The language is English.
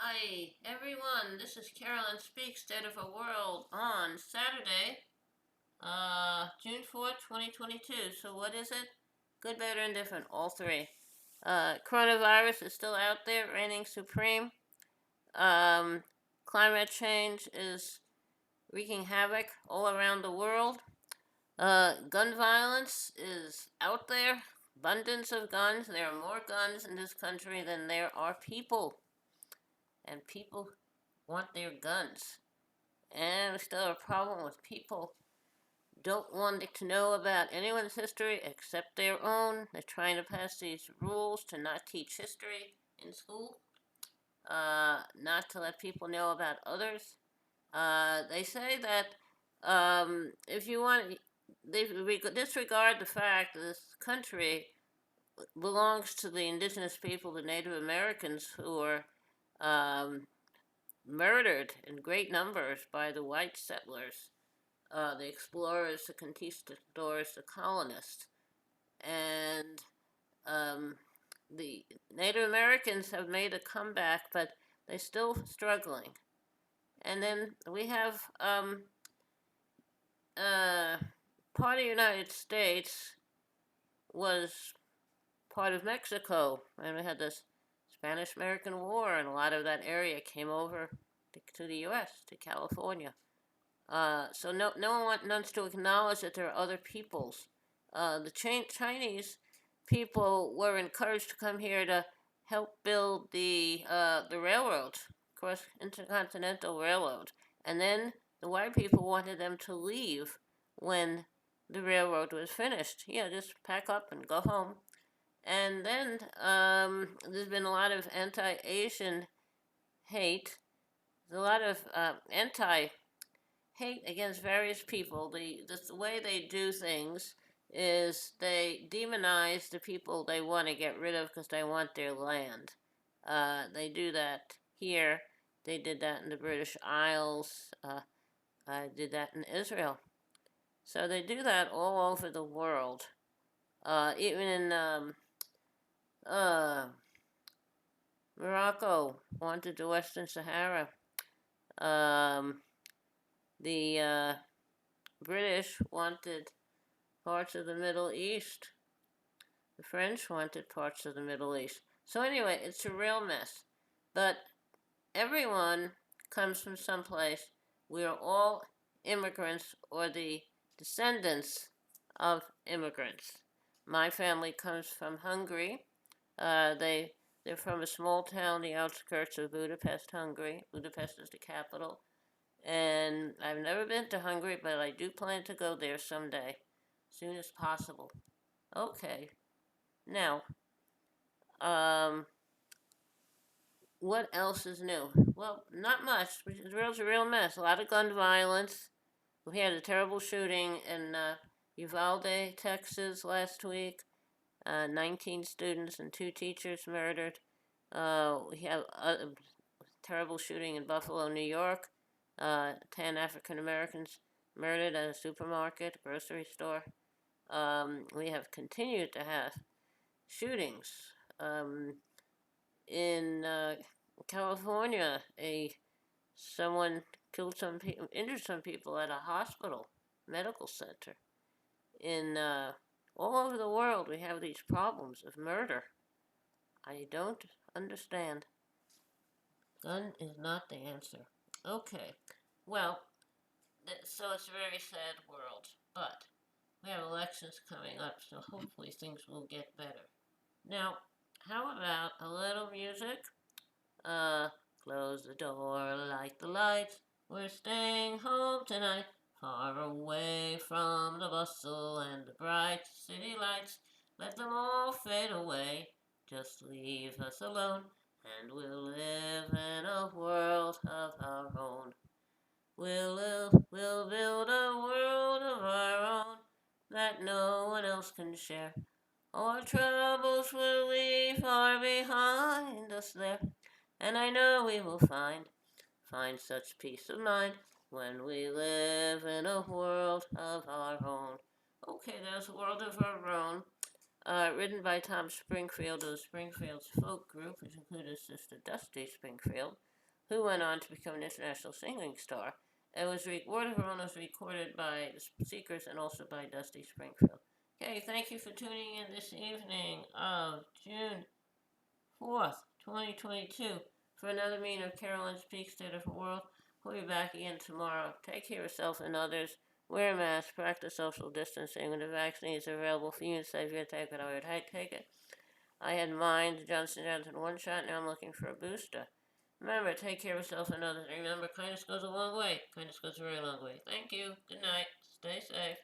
Hi, everyone. This is Carolyn Speaks, State of a World on Saturday, June 4th, 2022. So, what is it? Good, better, and different. All three. Coronavirus is still out there, reigning supreme. Um, Climate change is wreaking havoc all around the world. Gun violence is out there. Abundance of guns. There are more guns in this country than there are people. And people want their guns. And we still have a problem with people don't want to know about anyone's history except their own. They're trying to pass these rules to not teach history in school, not to let people know about others. They say that if you want, they disregard the fact that this country belongs to the indigenous people, the Native Americans, who were um, murdered in great numbers by the white settlers, the explorers, the conquistadors, the colonists. And the Native Americans have made a comeback, but they're still struggling. And then we have part of the United States was part of Mexico, and we had this Spanish-American War, and a lot of that area came over to the U.S., to California. So no one wants to acknowledge that there are other peoples. The Chinese people were encouraged to come here to help build the railroad, of course, intercontinental railroad, and then the white people wanted them to leave when the railroad was finished. Yeah, just pack up and go home. And then there's been a lot of anti-Asian hate. There's a lot of anti hate against various people. The way they do things is they demonize the people they want to get rid of because they want their land. They do that here. They did that in the British Isles. Did that in Israel. So they do that all over the world. Even in uh, Morocco, wanted the Western Sahara. Um, the British wanted parts of the Middle East. The French wanted parts of the Middle East. So anyway, it's a real mess. But everyone comes from someplace. We are all immigrants or the descendants of immigrants. My family comes from Hungary. They're from a small town, the outskirts of Budapest, Hungary. Budapest is the capital. And I've never been to Hungary, but I do plan to go there someday, as soon as possible. Okay, now, um, what else is new? Well, not much. Israel's a real mess. A lot of gun violence. We had a terrible shooting in Uvalde, Texas last week. 19 students and 2 teachers murdered. We have a terrible shooting in Buffalo, New York. 10 African Americans murdered at a supermarket, grocery store. We have continued to have shootings. In California, someone killed some people, injured some people at a hospital, medical center. In all over the world, we have these problems of murder. I don't understand. Gun is not the answer. Okay, well, so it's a very sad world, but we have elections coming up, so hopefully things will get better. Now, how about a little music? Uh, Close the door, light the lights. We're staying home tonight, far away from the bustle and the bright city lights. Let them all fade away. Just leave us alone, and we'll live in a world of our own. We'll build a world of our own that no one else can share. Our troubles will leave far behind us there, and I know we will find such peace of mind when we live in a world of our own. Okay, there's a world of our own. Written by Tom Springfield of the Springfield's folk group, which included Sister Dusty Springfield. who went on to become an international singing star. Word of Her Own was recorded by the Seekers and also by Dusty Springfield. Okay, thank you for tuning in this evening of June 4th, 2022 for another meeting of Carolyn's Peak State of the World. We'll be back again tomorrow. Take care of yourself and others. Wear a mask, practice social distancing. When the vaccine is available for you, say if you take it, I would take it. I had mine, the Johnson & Johnson one shot, now I'm looking for a booster. Remember, take care of yourself and others. Remember, kindness goes a long way. Kindness goes a very long way. Thank you. Good night. Stay safe.